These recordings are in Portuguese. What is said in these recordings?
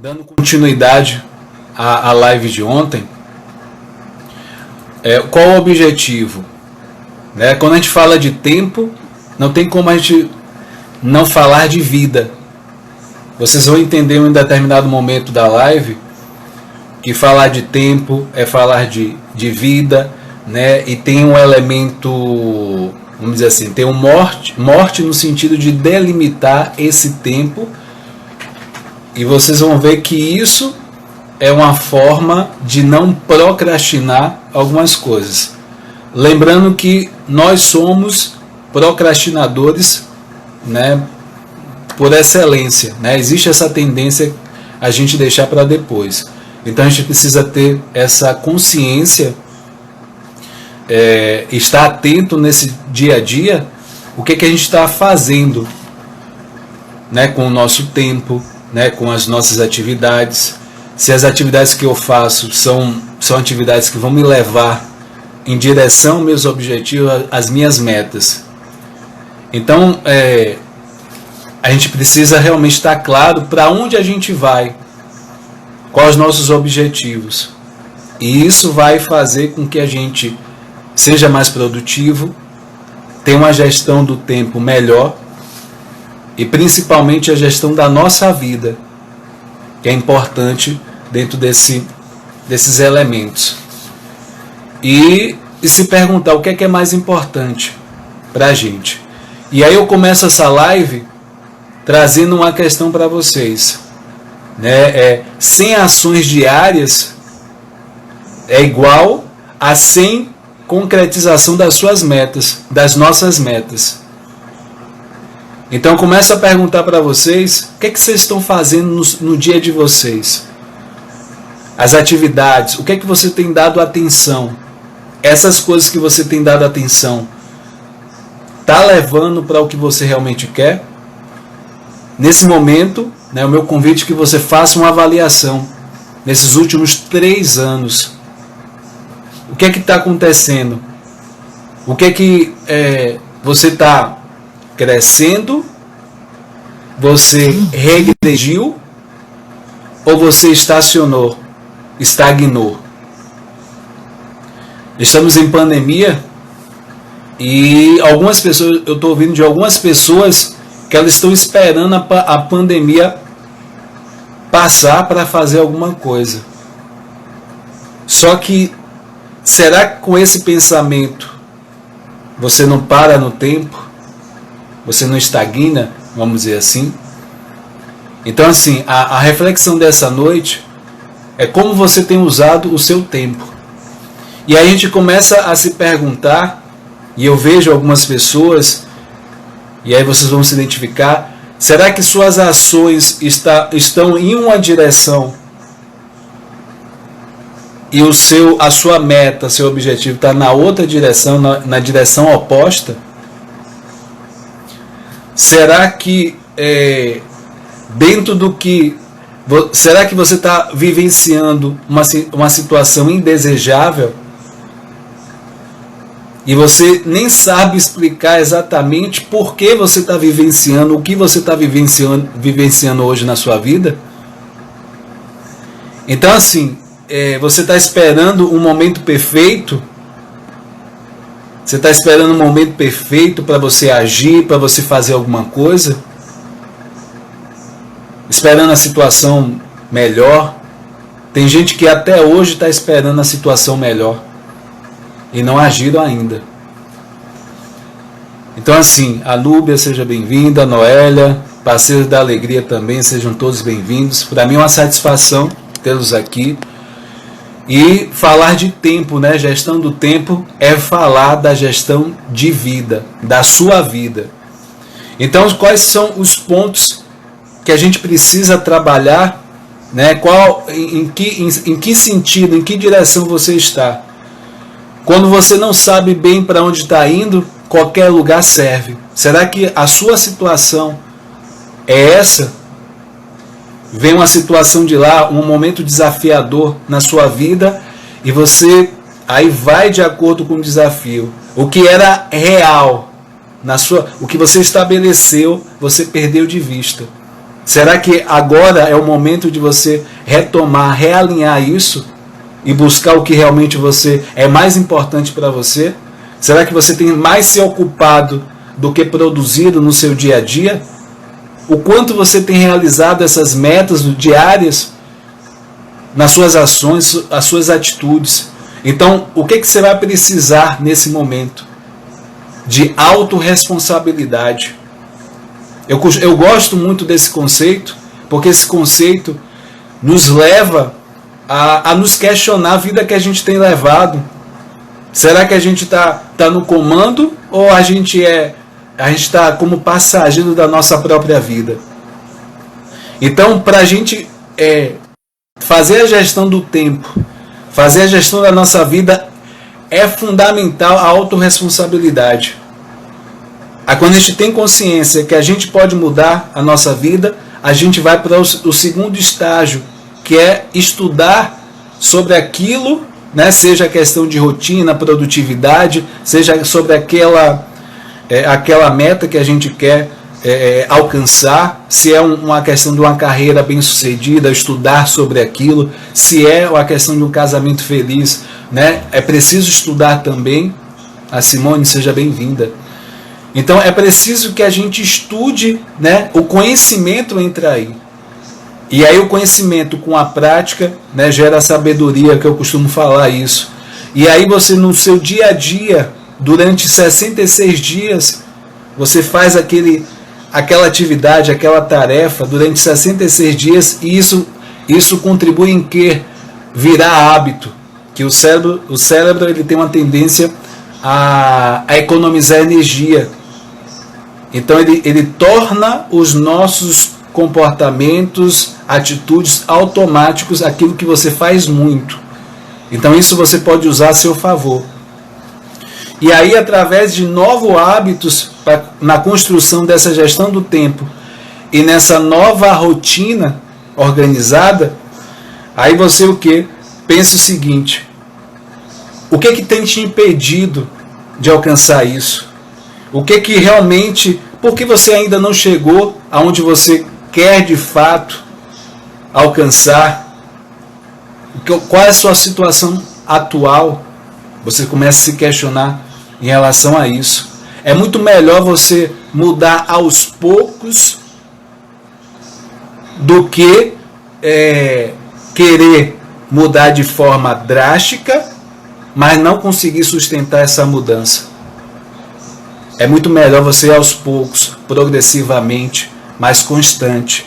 Dando continuidade à live de ontem, qual o objetivo? Quando a gente fala de tempo, não tem como a gente não falar de vida. Vocês vão entender em um determinado momento da live que falar de tempo é falar de vida, e tem um elemento, vamos dizer assim, tem morte no sentido de delimitar esse tempo. E vocês vão ver que isso é uma forma de não procrastinar algumas coisas. Lembrando que nós somos procrastinadores, por excelência. Existe essa tendência a gente deixar para depois. Então a gente precisa ter essa consciência, estar atento nesse dia a dia, o que a gente está fazendo, com o nosso tempo, com as nossas atividades, se as atividades que eu faço são atividades que vão me levar em direção aos meus objetivos, às minhas metas. Então, a gente precisa realmente estar claro para onde a gente vai, quais os nossos objetivos. E isso vai fazer com que a gente seja mais produtivo, tenha uma gestão do tempo melhor, e principalmente a gestão da nossa vida, que é importante dentro desses elementos. E se perguntar o que é mais importante para a gente. E aí eu começo essa live trazendo uma questão para vocês. 100 ações diárias é igual a 100 concretização das suas metas, das nossas metas. Então eu começo a perguntar para vocês, o que vocês estão fazendo no dia de vocês? As atividades, o que você tem dado atenção? Essas coisas que você tem dado atenção, está levando para o que você realmente quer? Nesse momento, o meu convite é que você faça uma avaliação nesses últimos 3 anos. O que está acontecendo? O que você está crescendo, você regrediu ou você estacionou, estagnou? Estamos em pandemia e algumas pessoas, eu estou ouvindo de algumas pessoas que elas estão esperando a pandemia passar para fazer alguma coisa. Só que, será que com esse pensamento você não para no tempo? Você não estagna, vamos dizer assim? Então, assim, a reflexão dessa noite é como você tem usado o seu tempo. E aí a gente começa a se perguntar, e eu vejo algumas pessoas, e aí vocês vão se identificar, será que suas ações estão em uma direção e a sua meta, seu objetivo está na outra direção, na direção oposta? Será que dentro do que... Será que você está vivenciando uma situação indesejável e você nem sabe explicar exatamente por que você está vivenciando, o que você está vivenciando hoje na sua vida? Então, assim, você está esperando um momento perfeito? Você está esperando um momento perfeito para você agir, para você fazer alguma coisa? Esperando a situação melhor? Tem gente que até hoje está esperando a situação melhor e não agiram ainda. Então, assim, a Núbia, seja bem-vinda, a Noélia, parceiros da alegria também, sejam todos bem-vindos. Para mim é uma satisfação tê-los aqui. E falar de tempo, gestão do tempo, é falar da gestão de vida, da sua vida. Então, quais são os pontos que a gente precisa trabalhar, em que sentido, em que direção você está? Quando você não sabe bem para onde está indo, qualquer lugar serve. Será que a sua situação é essa? Vem uma situação de lá, um momento desafiador na sua vida, e você aí vai de acordo com o desafio. O que era real, o que você estabeleceu, você perdeu de vista. Será que agora é o momento de você retomar, realinhar isso e buscar o que realmente é mais importante para você? Será que você tem mais se ocupado do que produzido no seu dia a dia? O quanto você tem realizado essas metas diárias nas suas ações, as suas atitudes? Então, o que você vai precisar nesse momento? De autorresponsabilidade. Eu gosto muito desse conceito, porque esse conceito nos leva a nos questionar a vida que a gente tem levado. Será que a gente está no comando ou a gente está como passageiro da nossa própria vida? Então, para a gente fazer a gestão do tempo, fazer a gestão da nossa vida, é fundamental a autorresponsabilidade. Quando a gente tem consciência que a gente pode mudar a nossa vida, a gente vai para o segundo estágio, que é estudar sobre aquilo, né, seja a questão de rotina, produtividade, seja sobre aquela meta que a gente quer alcançar, se é uma questão de uma carreira bem sucedida, estudar sobre aquilo, se é a questão de um casamento feliz, né, é preciso estudar também. A Simone, seja bem-vinda. Então é preciso que a gente estude, né, o conhecimento entra aí. E aí o conhecimento com a prática, né, gera sabedoria, que eu costumo falar isso. E aí você no seu dia a dia, durante 66 dias, você faz aquela atividade, aquela tarefa durante 66 dias, e isso contribui em que? Virar hábito. Que o cérebro ele tem uma tendência a economizar energia. Então ele torna os nossos comportamentos, atitudes automáticos, aquilo que você faz muito. Então isso você pode usar a seu favor. E aí, através de novos hábitos, na construção dessa gestão do tempo e nessa nova rotina organizada, aí você o que? Pensa o seguinte: o que tem te impedido de alcançar isso? O que realmente, por que você ainda não chegou aonde você quer de fato alcançar? Qual é a sua situação atual? Você começa a se questionar em relação a isso. É muito melhor você mudar aos poucos do que querer mudar de forma drástica, mas não conseguir sustentar essa mudança. É muito melhor você ir aos poucos, progressivamente, mais constante,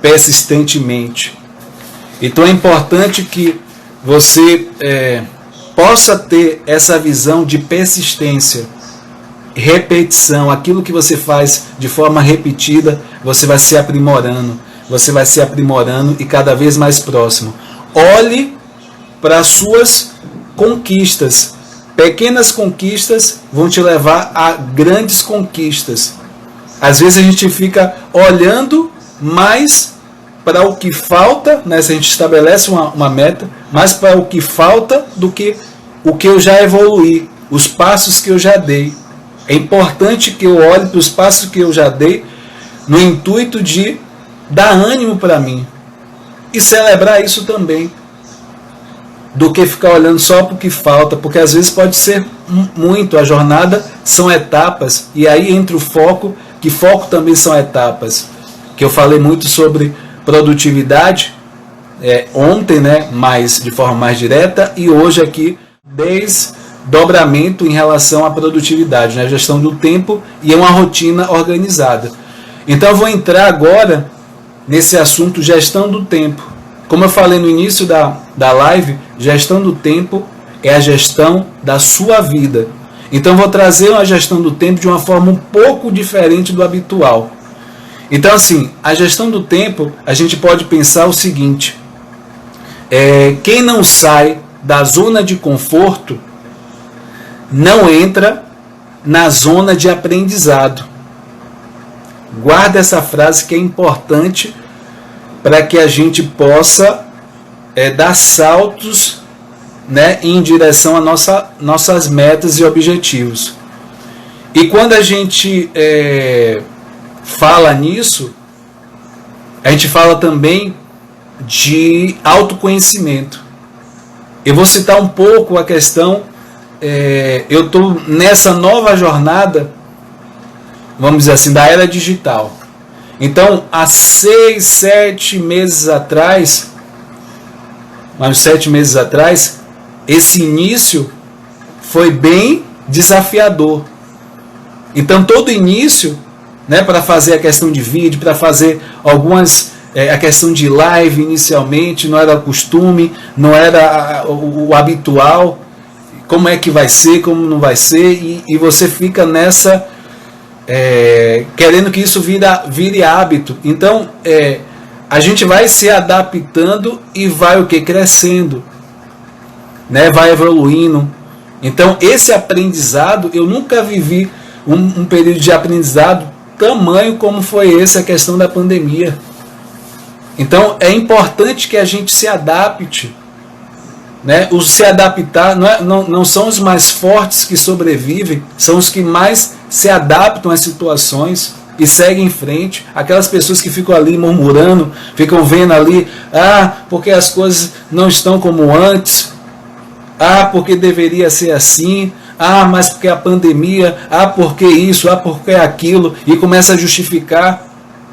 persistentemente. Então é importante que você possa ter essa visão de persistência, repetição. Aquilo que você faz de forma repetida, você vai se aprimorando, e cada vez mais próximo. Olhe para as suas conquistas. Pequenas conquistas vão te levar a grandes conquistas. Às vezes a gente fica olhando mais para o que falta, né? Se a gente estabelece uma meta, mais para o que falta do que o que eu já evoluí, os passos que eu já dei. É importante que eu olhe para os passos que eu já dei no intuito de dar ânimo para mim e celebrar isso também, do que ficar olhando só para o que falta, porque às vezes pode ser muito. A jornada são etapas, e aí entra o foco, que foco também são etapas, que eu falei muito sobre produtividade ontem, né, de forma mais direta, e hoje aqui desdobramento em relação à produtividade, né, gestão do tempo e uma rotina organizada. Então eu vou entrar agora nesse assunto, gestão do tempo. Como eu falei no início da live, gestão do tempo é a gestão da sua vida. Então eu vou trazer uma gestão do tempo de uma forma um pouco diferente do habitual. Então assim, a gestão do tempo, a gente pode pensar o seguinte: quem não sai da zona de conforto não entra na zona de aprendizado. Guarda essa frase, que é importante para que a gente possa dar saltos né, em direção a nossas metas e objetivos. E quando a gente fala nisso, a gente fala também de autoconhecimento. Eu vou citar um pouco a questão, eu estou nessa nova jornada, vamos dizer assim, da era digital. Então, há 6, 7 meses atrás, mais 7 meses atrás, esse início foi bem desafiador. Então, todo início, né, para fazer a questão de vídeo, para fazer algumas, a questão de live inicialmente, não era o costume, não era o habitual, como é que vai ser, como não vai ser, e você fica nessa, querendo que isso vire hábito. Então, a gente vai se adaptando e vai o que? Crescendo, né? Vai evoluindo. Então, esse aprendizado, eu nunca vivi um período de aprendizado tamanho como foi esse, a questão da pandemia. Então, é importante que a gente se adapte, né? Os se adaptar não são os mais fortes que sobrevivem, são os que mais se adaptam às situações e seguem em frente. Aquelas pessoas que ficam ali murmurando, ficam vendo ali, porque as coisas não estão como antes, porque deveria ser assim, mas porque a pandemia, porque isso, porque aquilo, e começa a justificar,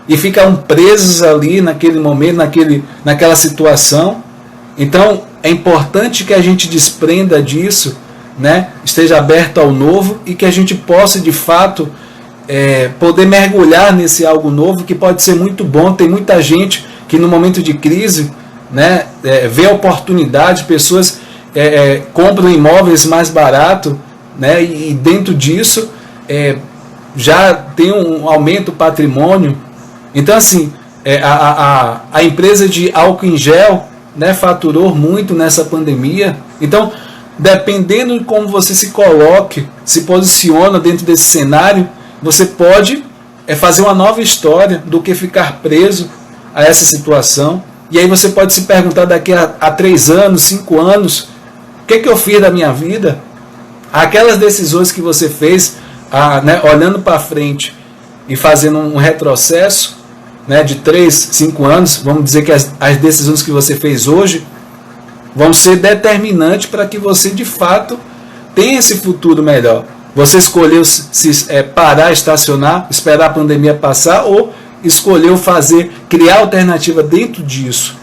e ficam presos ali naquele momento, naquela situação. Então, é importante que a gente desprenda disso, né? Esteja aberto ao novo e que a gente possa, de fato, poder mergulhar nesse algo novo, que pode ser muito bom. Tem muita gente que no momento de crise, né, vê a oportunidade, pessoas compram imóveis mais barato, né, e dentro disso já tem um aumento do patrimônio. Então, assim, a empresa de álcool em gel, né, faturou muito nessa pandemia. Então, dependendo de como você se coloque, se posiciona dentro desse cenário, você pode fazer uma nova história do que ficar preso a essa situação. E aí você pode se perguntar daqui a 3 anos, 5 anos, o que eu fiz da minha vida? Aquelas decisões que você fez, né, olhando para frente e fazendo um retrocesso, né, de 3, 5 anos, vamos dizer que as decisões que você fez hoje vão ser determinantes para que você, de fato, tenha esse futuro melhor. Você escolheu parar, estacionar, esperar a pandemia passar, ou escolheu criar alternativa dentro disso.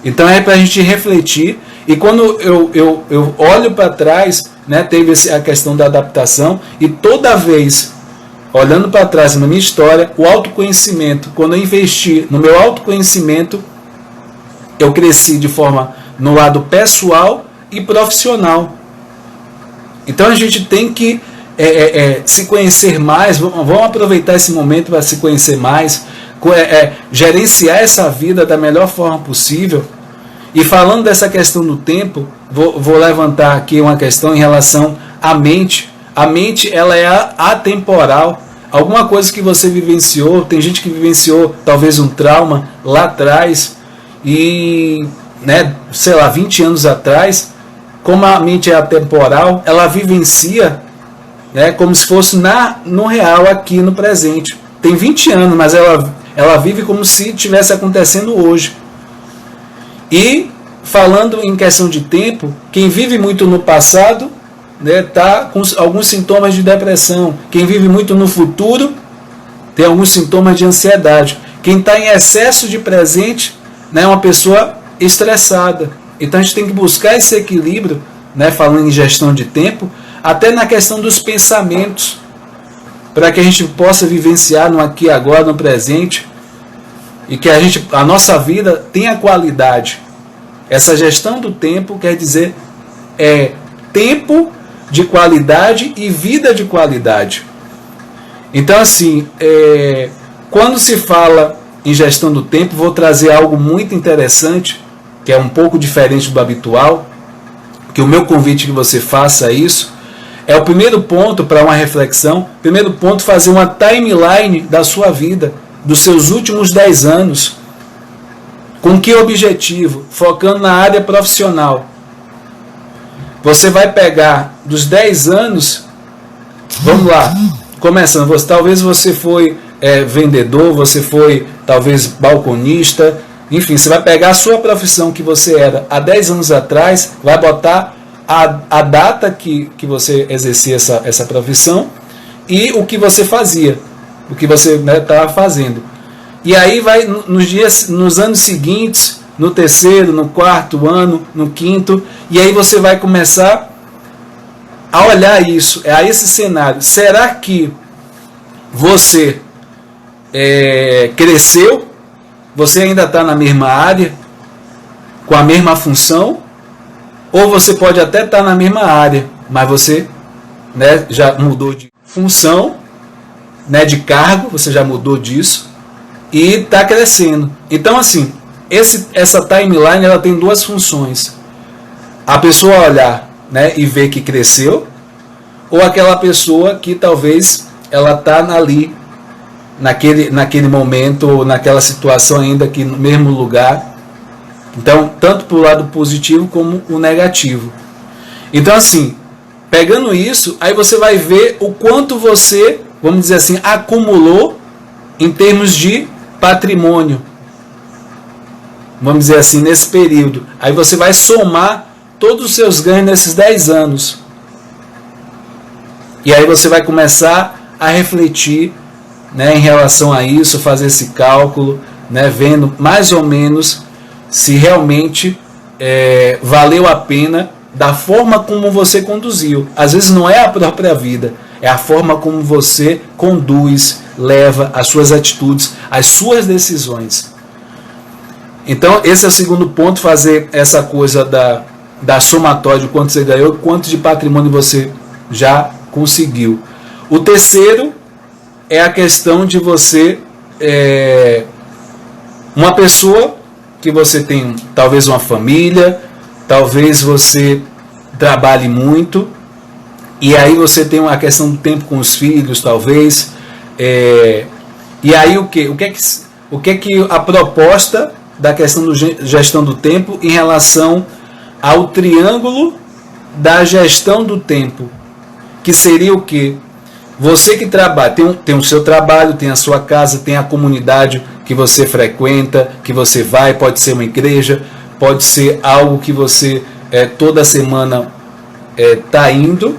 Então é para a gente refletir. E quando eu olho para trás, né, teve a questão da adaptação, e toda vez, olhando para trás na minha história, o autoconhecimento, quando eu investi no meu autoconhecimento, eu cresci de forma no lado pessoal e profissional. Então a gente tem que se conhecer mais, vamos aproveitar esse momento para se conhecer mais, gerenciar essa vida da melhor forma possível. E falando dessa questão do tempo, vou levantar aqui uma questão em relação à mente. A mente, ela é atemporal. Alguma coisa que você vivenciou, tem gente que vivenciou talvez um trauma lá atrás, e, né, sei lá, 20 anos atrás, como a mente é atemporal, ela vivencia, né, como se fosse no real, aqui no presente. Tem 20 anos, mas ela vive como se estivesse acontecendo hoje. E, falando em questão de tempo, quem vive muito no passado, né, tá com alguns sintomas de depressão. Quem vive muito no futuro tem alguns sintomas de ansiedade. Quem está em excesso de presente, né, é uma pessoa estressada. Então a gente tem que buscar esse equilíbrio, né, falando em gestão de tempo, até na questão dos pensamentos, para que a gente possa vivenciar no aqui e agora, no presente, e que a nossa vida tenha qualidade. Essa gestão do tempo quer dizer tempo de qualidade e vida de qualidade. Então, assim, quando se fala em gestão do tempo, vou trazer algo muito interessante, que é um pouco diferente do habitual, que o meu convite é que você faça isso. É o primeiro ponto para uma reflexão. Primeiro ponto, fazer uma timeline da sua vida, dos seus últimos 10 anos. Com que objetivo? Focando na área profissional. você vai pegar dos 10 anos, vamos lá, começando, talvez você foi vendedor, você foi talvez balconista, enfim, você vai pegar a sua profissão que você era há 10 anos atrás, vai botar a data que você exercia essa profissão e o que você fazia, o que você estava fazendo. E aí vai nos anos seguintes, no terceiro, no quarto ano, no quinto, e aí você vai começar a olhar isso, a esse cenário. Será que você cresceu? Você ainda está na mesma área, com a mesma função? Ou você pode até estar na mesma área, mas você já mudou de função, de cargo, você já mudou disso e está crescendo. Então, assim, essa timeline ela tem duas funções. A pessoa olhar e ver que cresceu, ou aquela pessoa que talvez ela está ali, naquele momento, ou naquela situação ainda aqui no mesmo lugar. Então, tanto para o lado positivo como o negativo. Então, assim, pegando isso, aí você vai ver o quanto você, vamos dizer assim, acumulou em termos de patrimônio. Vamos dizer assim, nesse período. Aí você vai somar todos os seus ganhos nesses 10 anos. E aí você vai começar a refletir em relação a isso, fazer esse cálculo, vendo mais ou menos se realmente valeu a pena da forma como você conduziu. Às vezes não é a própria vida, é a forma como você conduz, leva as suas atitudes, as suas decisões. Então esse é o segundo ponto, fazer essa coisa da somatória de quanto você ganhou, quanto de patrimônio você já conseguiu. O terceiro é a questão de você, uma pessoa que você tem talvez uma família, talvez você trabalhe muito, e aí você tem uma questão do tempo com os filhos, talvez, e aí o que é que a proposta da questão da gestão do tempo em relação ao triângulo da gestão do tempo, que seria o que? Você que trabalha, tem o seu trabalho, tem a sua casa, tem a comunidade que você frequenta, que você vai, pode ser uma igreja, pode ser algo que você toda semana está indo,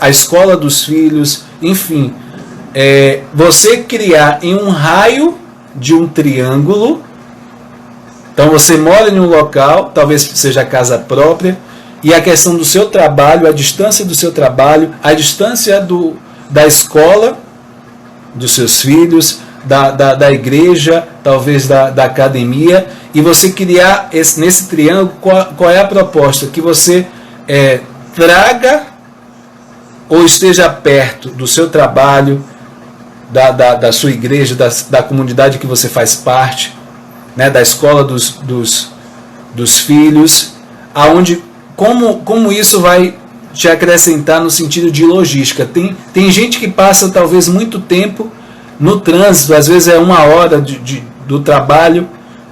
a escola dos filhos, enfim. Você criar em um raio de um triângulo, então você mora em um local, talvez seja casa própria, e a questão do seu trabalho, a distância do seu trabalho, a distância da escola, dos seus filhos, da igreja, talvez da academia, e você criar nesse triângulo, qual é a proposta? Que você traga ou esteja perto do seu trabalho, da sua igreja, da comunidade que você faz parte, da escola dos filhos, aonde como isso vai te acrescentar no sentido de logística. Tem gente que passa talvez muito tempo no trânsito, às vezes é 1 hora do trabalho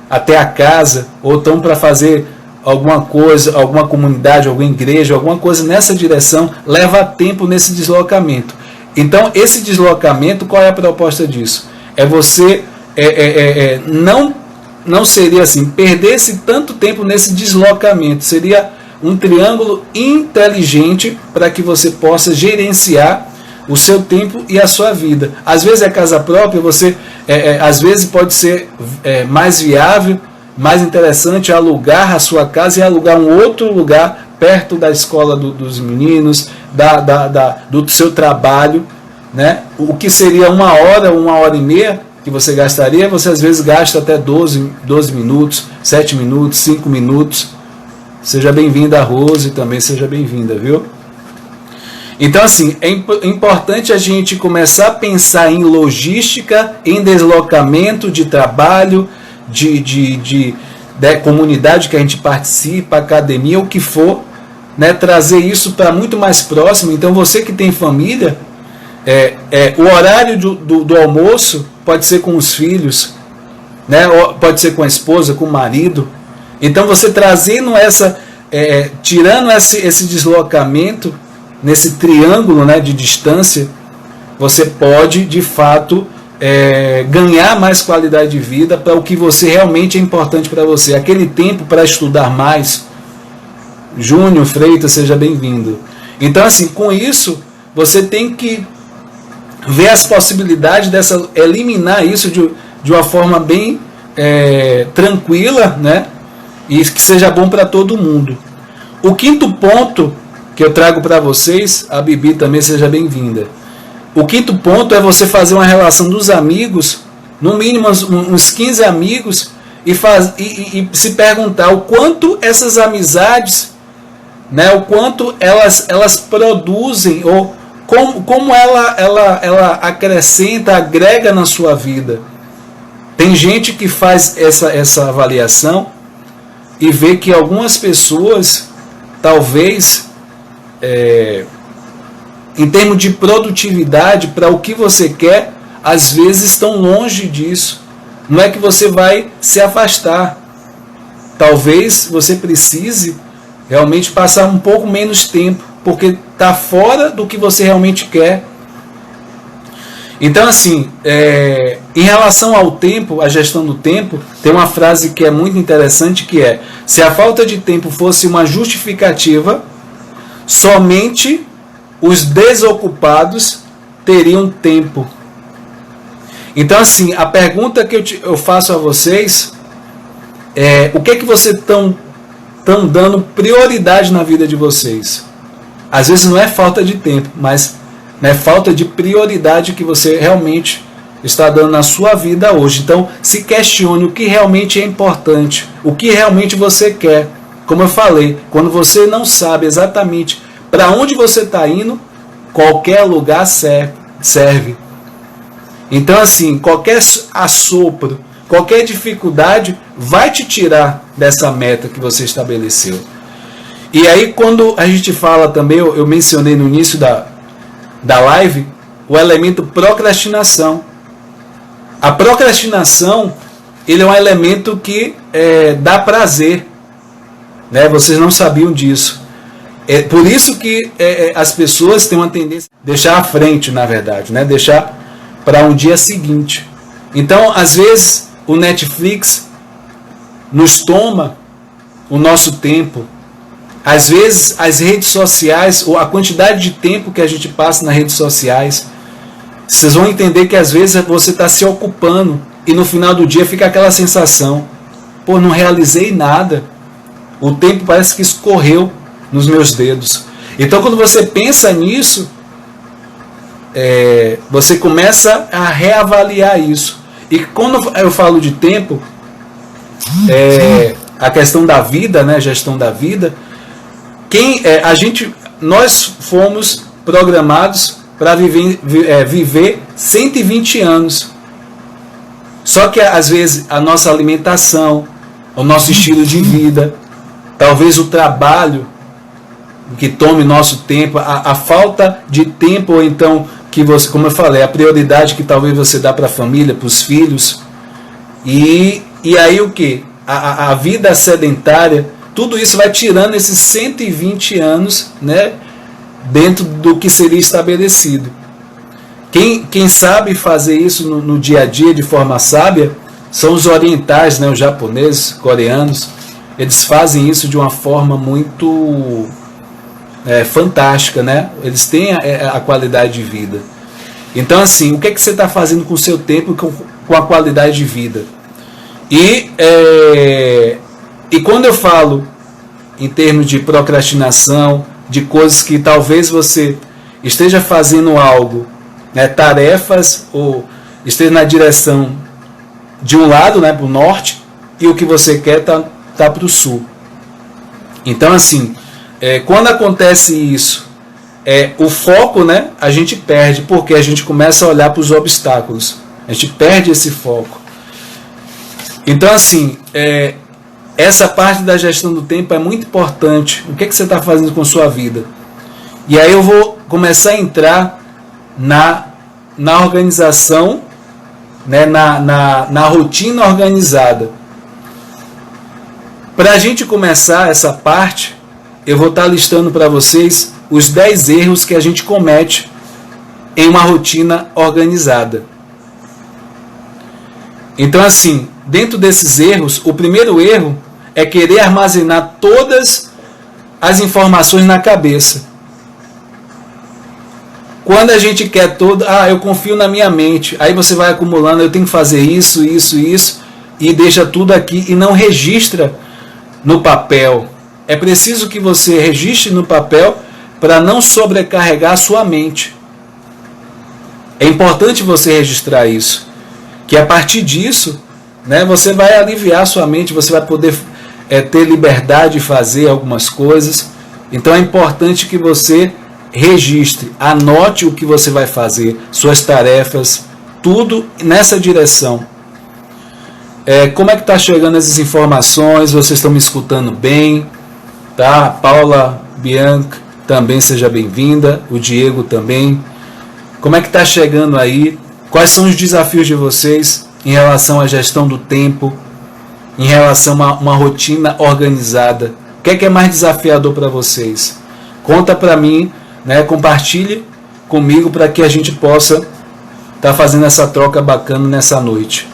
até a casa, ou estão para fazer alguma coisa, alguma comunidade, alguma igreja, alguma coisa nessa direção, leva tempo nesse deslocamento. Então esse deslocamento, qual é a proposta disso? É você não seria assim, perder-se tanto tempo nesse deslocamento, seria um triângulo inteligente para que você possa gerenciar o seu tempo e a sua vida. Às vezes é casa própria, você às vezes pode ser mais viável, mais interessante alugar a sua casa e alugar um outro lugar perto da escola dos meninos, do seu trabalho, o que seria 1 hora, 1h30 que você gastaria, você às vezes gasta até 12 minutos, 7 minutos, 5 minutos. Seja bem-vinda, Rose, também seja bem-vinda, viu? Então, assim, é importante a gente começar a pensar em logística, em deslocamento de trabalho, de comunidade que a gente participa, academia, o que for, trazer isso para muito mais próximo. Então, você que tem família, o horário do almoço pode ser com os filhos, pode ser com a esposa, com o marido. Então, você trazendo tirando esse deslocamento, nesse triângulo, né, de distância, você pode, de fato, ganhar mais qualidade de vida para o que você realmente é importante para você. Aquele tempo para estudar mais. Júnior Freitas, seja bem-vindo. Então, assim, com isso, você tem que ver as possibilidades eliminar isso de uma forma bem tranquila, né? E que seja bom para todo mundo. O quinto ponto que eu trago para vocês, a Bibi também seja bem-vinda. O quinto ponto é você fazer uma relação dos amigos, no mínimo uns 15 amigos, e se perguntar o quanto essas amizades, né, o quanto elas produzem, ou como ela acrescenta, agrega na sua vida. Tem gente que faz essa avaliação e vê que algumas pessoas, talvez, em termos de produtividade, para o que você quer, às vezes estão longe disso. Não é que você vai se afastar. Talvez você precise realmente passar um pouco menos tempo, porque está fora do que você realmente quer. Então, assim, em relação ao tempo, a gestão do tempo, tem uma frase que é muito interessante, que é: se a falta de tempo fosse uma justificativa, somente os desocupados teriam tempo. Então, assim, a pergunta que eu faço a vocês é: o que é que vocês estão dando prioridade na vida de vocês? Às vezes não é falta de tempo, mas é falta de prioridade que você realmente está dando na sua vida hoje. Então, se questione o que realmente é importante, o que realmente você quer. Como eu falei, quando você não sabe exatamente para onde você está indo, qualquer lugar serve. Então, assim, qualquer assopro, qualquer dificuldade vai te tirar dessa meta que você estabeleceu. E aí, quando a gente fala também, eu mencionei no início da live, o elemento procrastinação. A procrastinação, ele é um elemento que dá prazer, né? Vocês não sabiam disso. É por isso que as pessoas têm uma tendência a deixar à frente, na verdade, né? Deixar para um dia seguinte. Então, às vezes, o Netflix nos toma o nosso tempo. Às vezes, as redes sociais, ou a quantidade de tempo que a gente passa nas redes sociais, vocês vão entender que às vezes você está se ocupando e no final do dia fica aquela sensação: pô, não realizei nada. O tempo parece que escorreu nos meus dedos. Então, quando você pensa nisso, você começa a reavaliar isso. E quando eu falo de tempo, a questão da vida, né, gestão da vida, nós fomos programados para viver 120 anos. Só que às vezes a nossa alimentação, o nosso estilo de vida, talvez o trabalho que tome nosso tempo, a falta de tempo, ou então que você, como eu falei, a prioridade que talvez você dá para a família, para os filhos, e aí o que? A vida sedentária, tudo isso vai tirando esses 120 anos, né, dentro do que seria estabelecido. Quem sabe fazer isso no dia a dia de forma sábia são os orientais, né, os japoneses, coreanos. Eles fazem isso de uma forma muito fantástica, né? Eles têm a qualidade de vida. Então, assim, o que você está fazendo com o seu tempo e com a qualidade de vida? E quando eu falo em termos de procrastinação, de coisas que talvez você esteja fazendo algo, né, tarefas, ou esteja na direção de um lado, né, para o norte, e o que você quer tá para o sul. Então, assim, quando acontece isso, o foco, né, a gente perde, porque a gente começa a olhar para os obstáculos. A gente perde esse foco. Então, assim, essa parte da gestão do tempo é muito importante. O que você está fazendo com a sua vida? E aí eu vou começar a entrar na organização, né, na rotina organizada. Para a gente começar essa parte, eu vou estar listando para vocês os 10 erros que a gente comete em uma rotina organizada. Então, assim, dentro desses erros, o primeiro erro é querer armazenar todas as informações na cabeça. Quando a gente quer todo, eu confio na minha mente, aí você vai acumulando, eu tenho que fazer isso, e deixa tudo aqui e não registra no papel. É preciso que você registre no papel para não sobrecarregar a sua mente. É importante você registrar isso, que a partir disso, né, você vai aliviar a sua mente, você vai poder ter liberdade de fazer algumas coisas. Então é importante que você registre, anote o que você vai fazer, suas tarefas, tudo nessa direção. Como é que está chegando essas informações? Vocês estão me escutando bem? Tá? Paula Bianca também, seja bem-vinda. O Diego também. Como é que está chegando aí? Quais são os desafios de vocês em relação à gestão do tempo, em relação a uma rotina organizada? O que é mais desafiador para vocês? Conta para mim, né? Compartilhe comigo para que a gente possa estar fazendo essa troca bacana nessa noite.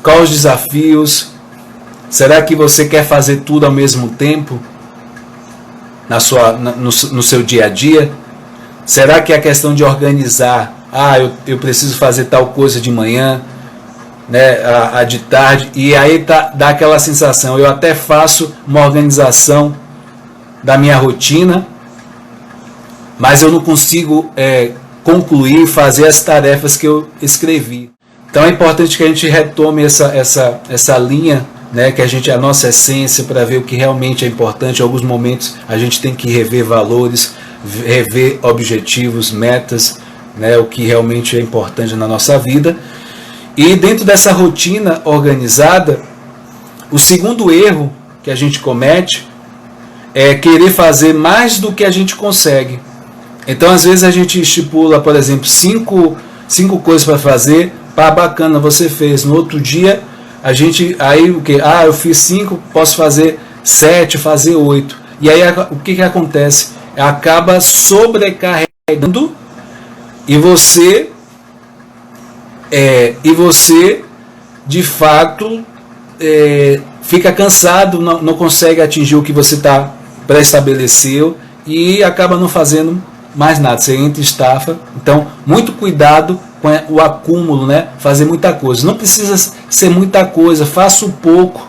Quais os desafios? Será que você quer fazer tudo ao mesmo tempo no seu dia a dia? Será que é a questão de organizar? Eu preciso fazer tal coisa de manhã, né, a de tarde, e aí dá aquela sensação, eu até faço uma organização da minha rotina, mas eu não consigo concluir, fazer as tarefas que eu escrevi. Então é importante que a gente retome essa linha, né, que a nossa essência, para ver o que realmente é importante. Em alguns momentos a gente tem que rever valores, rever objetivos, metas, né, o que realmente é importante na nossa vida. E dentro dessa rotina organizada, o segundo erro que a gente comete é querer fazer mais do que a gente consegue. Então, às vezes a gente estipula, por exemplo, cinco coisas para fazer. Bacana, você fez. No outro dia, o que? Eu fiz 5, posso fazer 7, fazer 8. E aí o que acontece? Acaba sobrecarregando e você de fato fica cansado, não consegue atingir o que você pré-estabeleceu e acaba não fazendo mais nada, você entra em estafa. Então, muito cuidado com o acúmulo, né? Fazer muita coisa. Não precisa ser muita coisa, faça o pouco,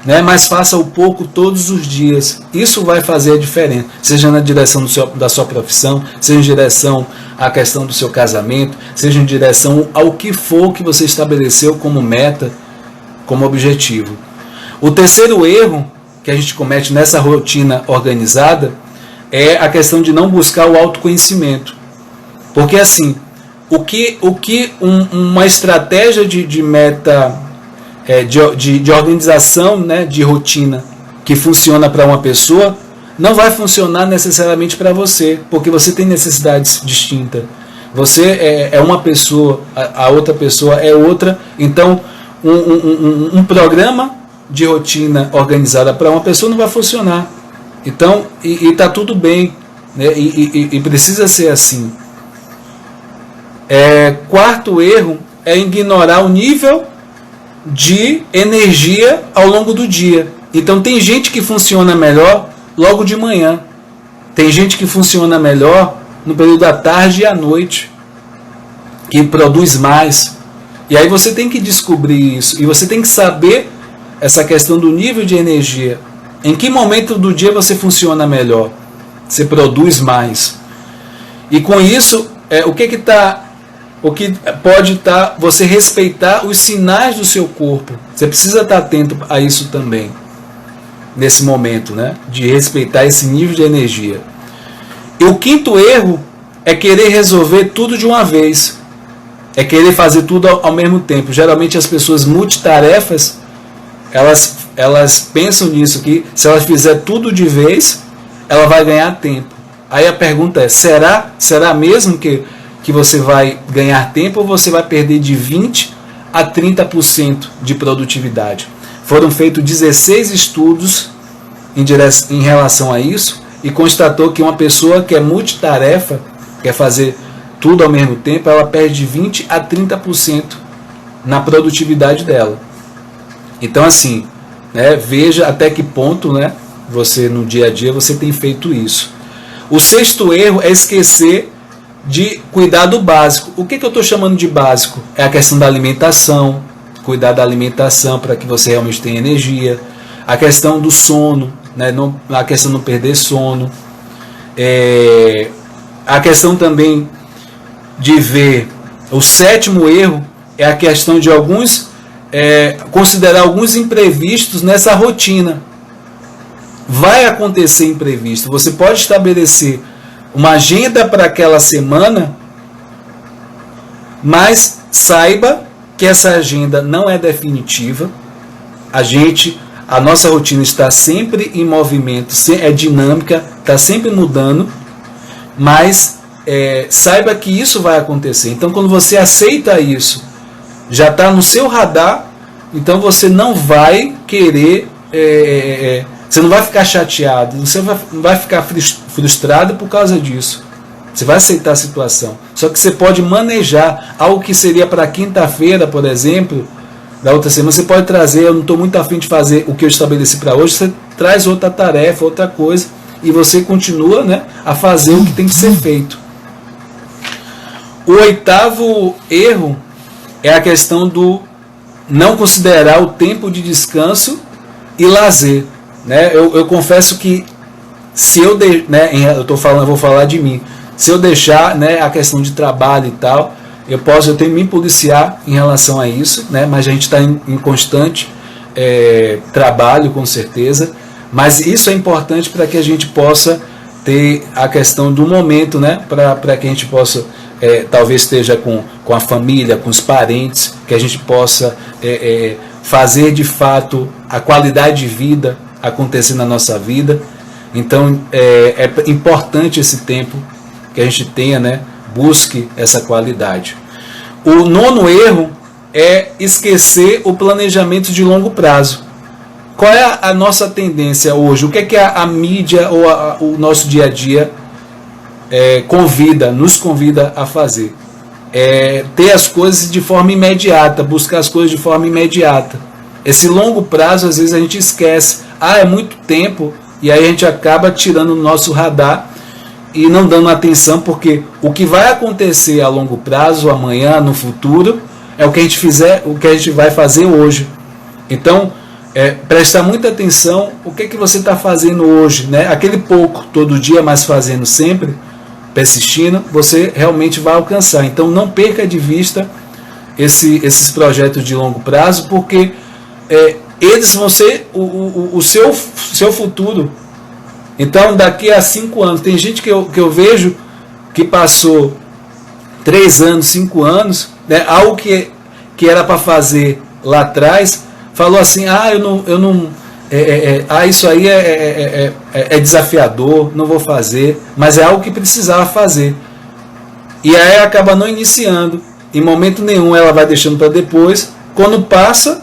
né? Mas faça o pouco todos os dias. Isso vai fazer a diferença, seja na direção da sua profissão, seja em direção à questão do seu casamento, seja em direção ao que for que você estabeleceu como meta, como objetivo. O terceiro erro que a gente comete nessa rotina organizada é a questão de não buscar o autoconhecimento. Porque assim, uma estratégia de meta, de organização, né, de rotina que funciona para uma pessoa, não vai funcionar necessariamente para você, porque você tem necessidades distintas. Você é uma pessoa, a outra pessoa é outra. Então, um programa de rotina organizada para uma pessoa não vai funcionar. Então, e está tudo bem, né? E precisa ser assim. Quarto erro é ignorar o nível de energia ao longo do dia. Então tem gente que funciona melhor logo de manhã, tem gente que funciona melhor no período da tarde e à noite, que produz mais. E aí você tem que descobrir isso, e você tem que saber essa questão do nível de energia. Em que momento do dia você funciona melhor, você produz mais. E com isso, o que pode estar, você respeitar os sinais do seu corpo. Você precisa estar atento a isso também, nesse momento, né? De respeitar esse nível de energia. E o quinto erro é querer resolver tudo de uma vez. É querer fazer tudo ao mesmo tempo. Geralmente as pessoas multitarefas, elas pensam nisso, que se ela fizer tudo de vez, ela vai ganhar tempo. Aí a pergunta é, será mesmo que você vai ganhar tempo, ou você vai perder de 20% a 30% de produtividade? Foram feitos 16 estudos em relação a isso e constatou que uma pessoa que é multitarefa, quer fazer tudo ao mesmo tempo, ela perde 20 a 30% na produtividade dela. Então, assim, né, veja até que ponto, né, você no dia a dia você tem feito isso. O sexto erro é esquecer de cuidar do básico. O que eu estou chamando de básico? É a questão da alimentação, cuidar da alimentação para que você realmente tenha energia, a questão do sono, né, a questão de não perder sono, a questão também de ver. O sétimo erro é a questão de considerar alguns imprevistos nessa rotina. Vai acontecer imprevisto. Você pode estabelecer uma agenda para aquela semana, mas saiba que essa agenda não é definitiva. A nossa rotina está sempre em movimento, é dinâmica, está sempre mudando, mas saiba que isso vai acontecer. Então, quando você aceita isso, já está no seu radar, então você não vai querer, você não vai ficar chateado, você não vai ficar frustrado por causa disso. Você vai aceitar a situação. Só que você pode manejar algo que seria para quinta-feira, por exemplo, da outra semana. Você pode trazer, eu não estou muito afim de fazer o que eu estabeleci para hoje, você traz outra tarefa, outra coisa, e você continua, né, a fazer o que tem que ser feito. O oitavo erro é a questão do não considerar o tempo de descanso e lazer. Né? Eu confesso que se eu vou falar de mim, se eu deixar, né, a questão de trabalho e tal, eu tenho que me policiar em relação a isso, né? Mas a gente está em constante trabalho, com certeza, mas isso é importante para que a gente possa ter a questão do momento, né? Para que a gente possa, talvez esteja com a família, com os parentes, que a gente possa fazer de fato a qualidade de vida acontecer na nossa vida. Então é importante esse tempo que a gente tenha, né? Busque essa qualidade. O nono erro é esquecer o planejamento de longo prazo. Qual é a nossa tendência hoje? O que é que a mídia ou o nosso dia a dia nos convida a fazer? Ter as coisas de forma imediata, buscar as coisas de forma imediata. Esse longo prazo, às vezes a gente esquece. É muito tempo, e aí a gente acaba tirando o nosso radar e não dando atenção, porque o que vai acontecer a longo prazo, amanhã, no futuro, é o que a gente vai fazer hoje. Então, prestar muita atenção o que você está fazendo hoje, né? Aquele pouco todo dia, mas fazendo sempre, persistindo, você realmente vai alcançar. Então, não perca de vista esses projetos de longo prazo, porque eles vão ser o seu futuro. Então, daqui a 5 anos, tem gente que eu vejo que passou 3 anos, 5 anos, né, algo que era para fazer lá atrás, falou assim, isso aí é desafiador, não vou fazer, mas é algo que precisava fazer. E aí acaba não iniciando, em momento nenhum ela vai deixando para depois, quando passa,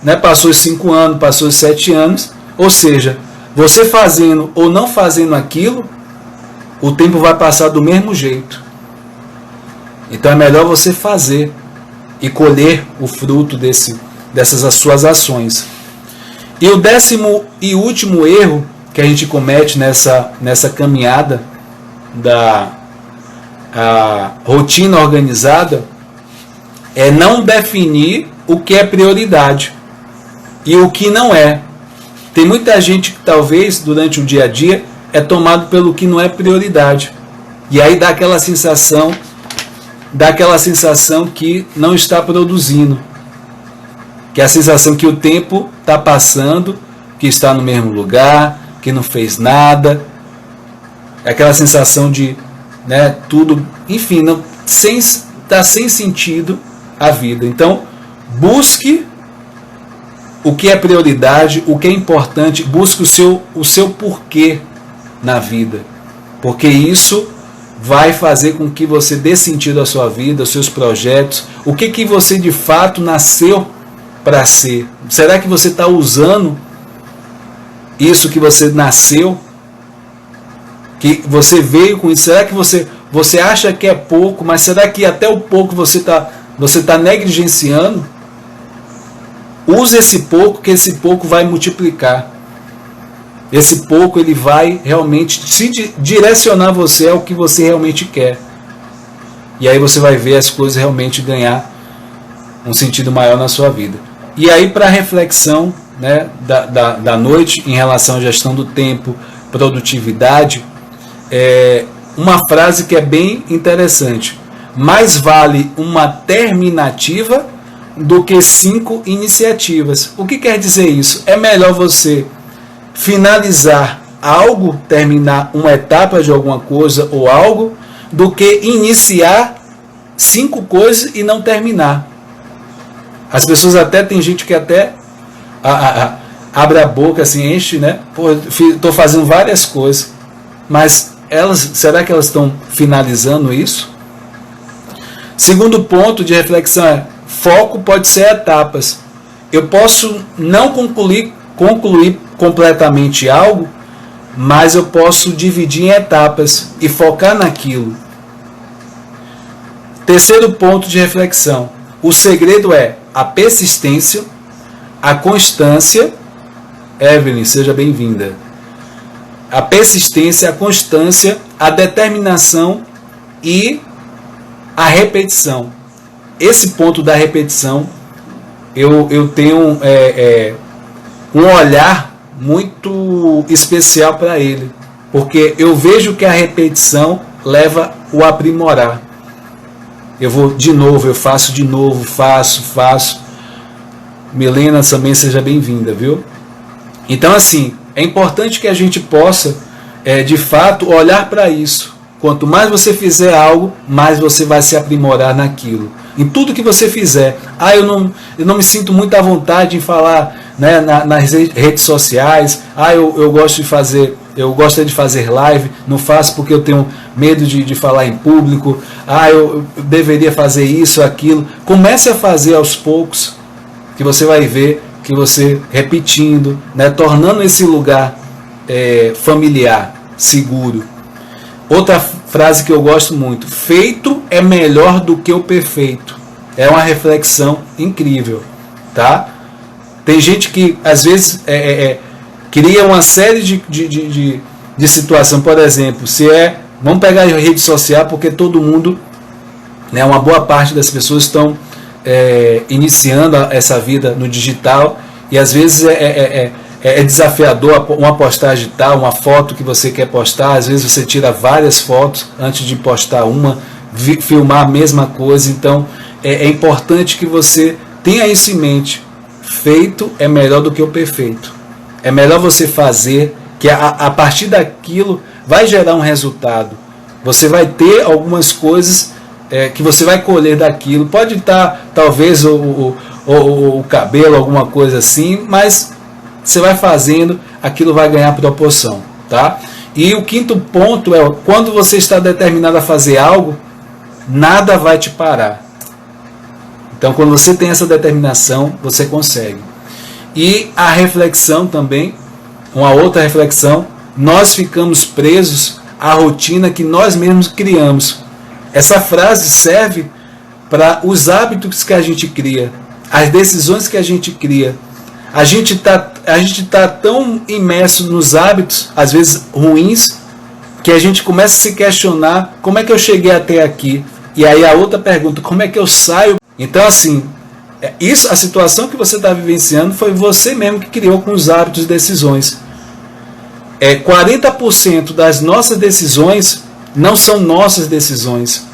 né, passou os 5 anos, passou os 7 anos, ou seja, você fazendo ou não fazendo aquilo, o tempo vai passar do mesmo jeito. Então é melhor você fazer e colher o fruto dessas suas ações. E o 10º e último erro que a gente comete nessa caminhada da rotina organizada é não definir o que é prioridade e o que não é. Tem muita gente que talvez durante o dia a dia é tomado pelo que não é prioridade. E aí dá aquela sensação que não está produzindo. Que é a sensação que o tempo está passando, que está no mesmo lugar, que não fez nada. É aquela sensação de, né, tudo, enfim, está sem sentido a vida. Então, busque o que é prioridade, o que é importante, busque o seu porquê na vida. Porque isso vai fazer com que você dê sentido à sua vida, aos seus projetos, o que você de fato nasceu para ser. Será que você está usando isso que você nasceu, que você veio com isso? Será que você acha que é pouco, mas será que até o pouco você tá negligenciando? Use esse pouco, que esse pouco vai multiplicar. Esse pouco ele vai realmente direcionar você ao que você realmente quer. E aí você vai ver as coisas realmente ganhar um sentido maior na sua vida. E aí, para a reflexão, né, da noite em relação à gestão do tempo, produtividade, uma frase que é bem interessante: mais vale uma terminativa do que 5 iniciativas. O que quer dizer isso? É melhor você finalizar algo, terminar uma etapa de alguma coisa ou algo, do que iniciar 5 coisas e não terminar. As pessoas tem gente que até abre a boca assim, enche, né? Pô, estou fazendo várias coisas, mas será que elas estão finalizando isso? Segundo ponto de reflexão é: foco pode ser etapas. Eu posso não concluir completamente algo, mas eu posso dividir em etapas e focar naquilo. Terceiro ponto de reflexão: o segredo é a persistência, a constância. Evelyn, seja bem-vinda. A persistência, a constância, a determinação e a repetição. Esse ponto da repetição, eu tenho um olhar muito especial para ele, porque eu vejo que a repetição leva o aprimorar. Eu vou de novo, eu faço de novo, faço. Milena, também seja bem-vinda, viu? Então, assim, é importante que a gente possa, de fato, olhar para isso. Quanto mais você fizer algo, mais você vai se aprimorar naquilo. Em tudo que você fizer. Eu não me sinto muito à vontade em falar, né, nas redes sociais. Eu gosto de fazer live, não faço porque eu tenho medo de falar em público. Eu deveria fazer isso, aquilo. Comece a fazer aos poucos, que você vai ver que você repetindo, né, tornando esse lugar familiar, seguro. Outra frase que eu gosto muito: feito é melhor do que o perfeito. É uma reflexão incrível, tá? Tem gente que às vezes cria uma série de situação. Por exemplo, vamos pegar a rede social, porque todo mundo, né, uma boa parte das pessoas estão iniciando essa vida no digital, e às vezes é desafiador uma postagem tal, uma foto que você quer postar. Às vezes você tira várias fotos antes de postar uma, filmar a mesma coisa. Então é importante que você tenha isso em mente: feito é melhor do que o perfeito. É melhor você fazer, que a partir daquilo vai gerar um resultado. Você vai ter algumas coisas que você vai colher daquilo. Pode estar talvez o cabelo, alguma coisa assim, mas você vai fazendo, aquilo vai ganhar proporção, tá? E o quinto ponto é: quando você está determinado a fazer algo, nada vai te parar. Então, quando você tem essa determinação, você consegue. E a reflexão também, uma outra reflexão: nós ficamos presos à rotina que nós mesmos criamos. Essa frase serve para os hábitos que a gente cria, as decisões que a gente cria. A gente tá tão imerso nos hábitos, às vezes ruins, que a gente começa a se questionar: como é que eu cheguei até aqui? E aí a outra pergunta: como é que eu saio? Então, assim, a situação que você está vivenciando foi você mesmo que criou com os hábitos e decisões. 40% das nossas decisões não são nossas decisões,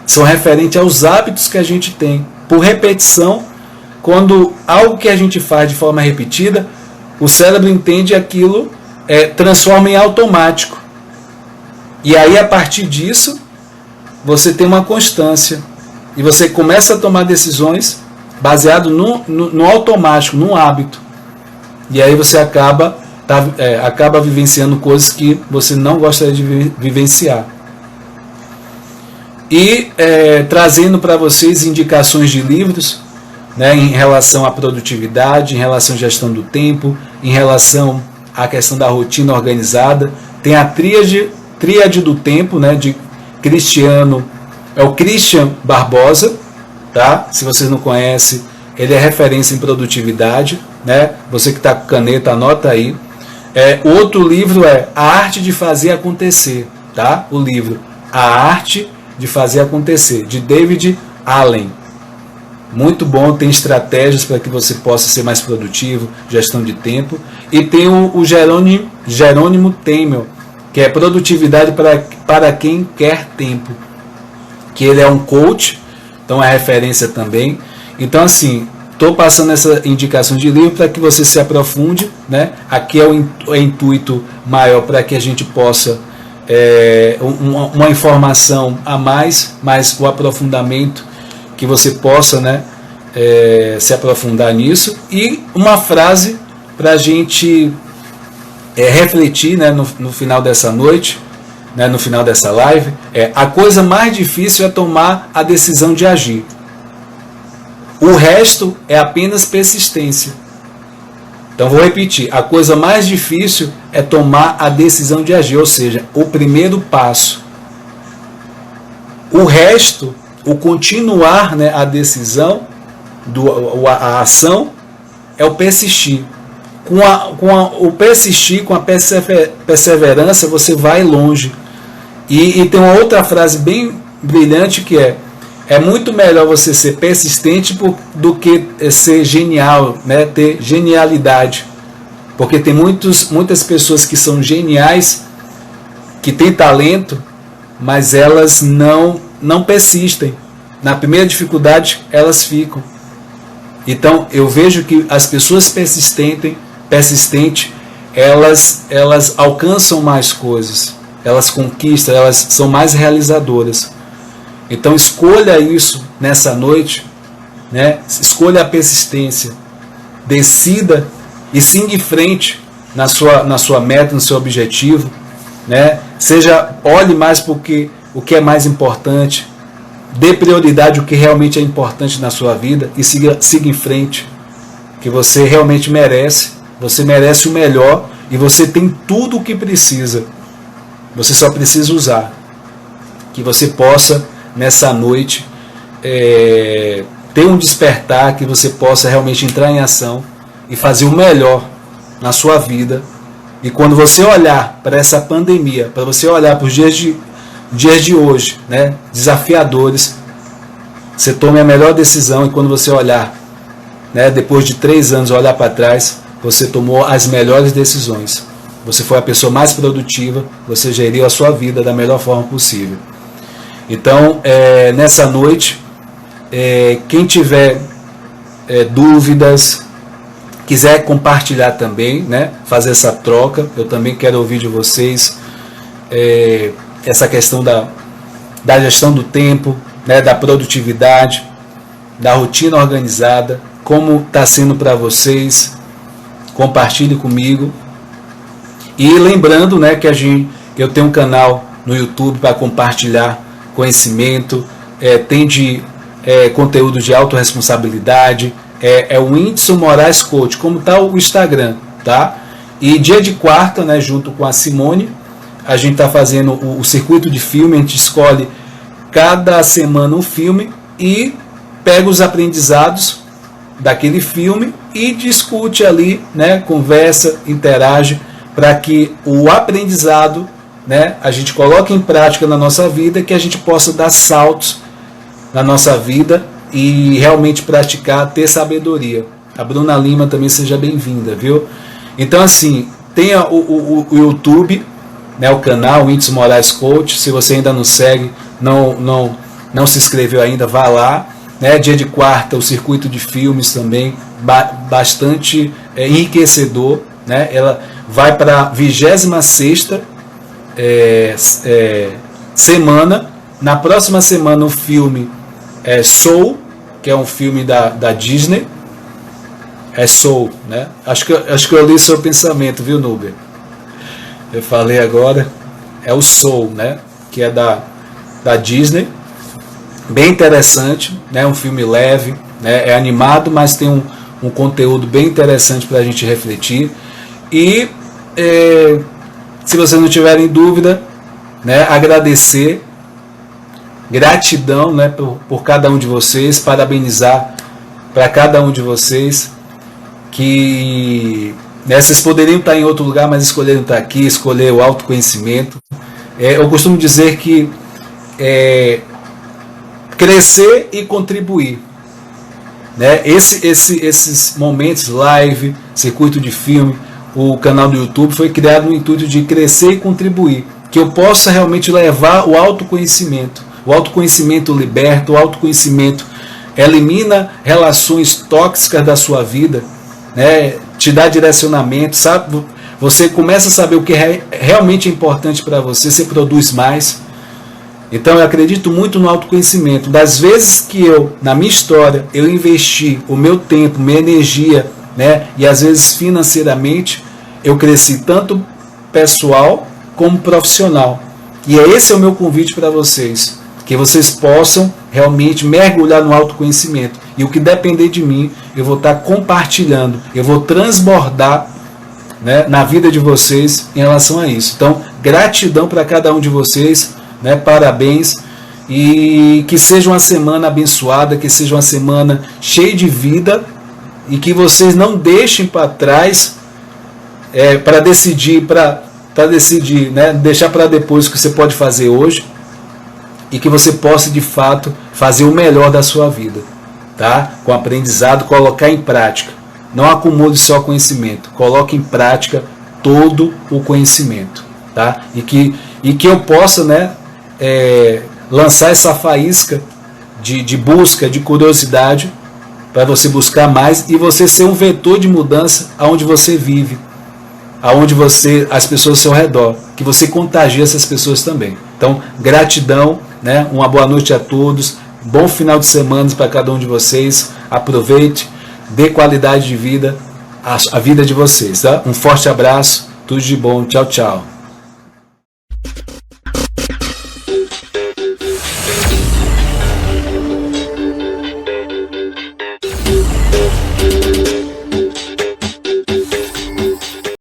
são referentes aos hábitos que a gente tem. Por repetição, quando algo que a gente faz de forma repetida, o cérebro entende aquilo, transforma em automático. E aí, a partir disso, você tem uma constância. E você começa a tomar decisões baseado no automático, no hábito. E aí você acaba vivenciando coisas que você não gostaria de vivenciar. E trazendo para vocês indicações de livros, né, em relação à produtividade, em relação à gestão do tempo, em relação a questão da rotina organizada. Tem a tríade do tempo, né, de Cristiano, é o Christian Barbosa, tá? Se vocês não conhecem, ele é referência em produtividade, né? Você que está com caneta, anota aí. Outro livro é A Arte de Fazer Acontecer, tá? O livro A Arte de Fazer Acontecer, de David Allen. Muito bom, tem estratégias para que você possa ser mais produtivo, gestão de tempo. E tem o Jerônimo Temel, que é Produtividade para quem quer tempo, que ele é um coach, então é referência também. Então, assim, estou passando essa indicação de livro para que você se aprofunde, né? Aqui é o intuito maior para que a gente possa uma informação a mais, mas o aprofundamento que você possa, né, se aprofundar nisso. E uma frase para a gente refletir, né, no final dessa noite, né, no final dessa live, a coisa mais difícil é tomar a decisão de agir. O resto é apenas persistência. Então vou repetir, a coisa mais difícil é tomar a decisão de agir, ou seja, o primeiro passo. O resto, o continuar, né, a decisão, a ação, é o persistir. O persistir, com a perseverança, você vai longe. E tem uma outra frase bem brilhante que é muito melhor você ser persistente do que ser genial, né, ter genialidade. Porque tem muitas pessoas que são geniais, que têm talento, mas elas não persistem. Na primeira dificuldade, elas ficam. Então, eu vejo que as pessoas persistentes, elas alcançam mais coisas, elas conquistam, elas são mais realizadoras. Então, escolha isso nessa noite, né? Escolha a persistência, decida e siga em frente na sua meta, no seu objetivo, né? Olhe mais porque o que é mais importante, dê prioridade ao que realmente é importante na sua vida e siga em frente, que você realmente merece. Você merece o melhor e você tem tudo o que precisa. Você só precisa usar. Que você possa, nessa noite, ter um despertar, que você possa realmente entrar em ação e fazer o melhor na sua vida. E quando você olhar para essa pandemia, para você olhar para os dias de hoje, né, desafiadores, você tome a melhor decisão. E quando você olhar, né, depois de 3 anos, olhar para trás, você tomou as melhores decisões. Você foi a pessoa mais produtiva, você geriu a sua vida da melhor forma possível. Então, nessa noite, quem tiver dúvidas, quiser compartilhar também, né, fazer essa troca, eu também quero ouvir de vocês essa questão da gestão do tempo, né, da produtividade, da rotina organizada, como está sendo para vocês. Compartilhe comigo. E lembrando, né, que eu tenho um canal no YouTube para compartilhar conhecimento, tem conteúdo de autorresponsabilidade, é o Whindeson Moraes Coach, como está o Instagram, tá? E dia de quarta, né, junto com a Simone, a gente está fazendo o circuito de filme. A gente escolhe cada semana um filme e pega os aprendizados daquele filme e discute ali, né, conversa, interage, para que o aprendizado, né, a gente coloque em prática na nossa vida, que a gente possa dar saltos na nossa vida e realmente praticar, ter sabedoria. A Bruna Lima também, seja bem-vinda, viu? Então, assim, tenha o YouTube, né, o canal Whindeson Moraes Coach. Se você ainda não segue, não se inscreveu ainda, vá lá, né? Dia de quarta, o circuito de filmes também, bastante enriquecedor, né? Ela vai para a 26ª semana. Na próxima semana o filme é Soul, que é um filme da Disney. É Soul, né? Acho que eu li seu pensamento, viu, Núbia? Eu falei agora, é o Soul, né? Que é da Disney. Bem interessante, né? Um filme leve, né? É animado, mas tem um conteúdo bem interessante para a gente refletir. E se vocês não tiverem dúvida, né, agradecer, gratidão, né, por cada um de vocês, parabenizar para cada um de vocês, que, né, vocês poderiam estar em outro lugar, mas escolheram estar aqui, escolher o autoconhecimento. Eu costumo dizer que crescer e contribuir, né? Esses momentos, live, circuito de filme, o canal do YouTube foi criado no intuito de crescer e contribuir, que eu possa realmente levar o autoconhecimento. O autoconhecimento liberta, o autoconhecimento elimina relações tóxicas da sua vida, né? Te dá direcionamento, sabe? Você começa a saber o que realmente é importante para você, você produz mais. Então eu acredito muito no autoconhecimento. Das vezes que eu, na minha história, eu investi o meu tempo, minha energia, né, e às vezes financeiramente, eu cresci tanto pessoal como profissional. E esse é o meu convite para vocês, que vocês possam realmente mergulhar no autoconhecimento. E o que depender de mim, eu vou estar compartilhando, eu vou transbordar, né, na vida de vocês em relação a isso. Então, gratidão para cada um de vocês, né, parabéns, e que seja uma semana abençoada, que seja uma semana cheia de vida, e que vocês não deixem para trás para decidir, né, deixar para depois o que você pode fazer hoje, e que você possa de fato fazer o melhor da sua vida, tá? Com aprendizado, colocar em prática. Não acumule só conhecimento, coloque em prática todo o conhecimento, tá? E que eu possa, né, lançar essa faísca de busca, de curiosidade, para você buscar mais e você ser um vetor de mudança aonde você vive, aonde as pessoas ao seu redor, que você contagie essas pessoas também. Então, gratidão, né? Uma boa noite a todos, bom final de semana para cada um de vocês, aproveite, dê qualidade de vida à vida de vocês, tá? Um forte abraço, tudo de bom, tchau, tchau.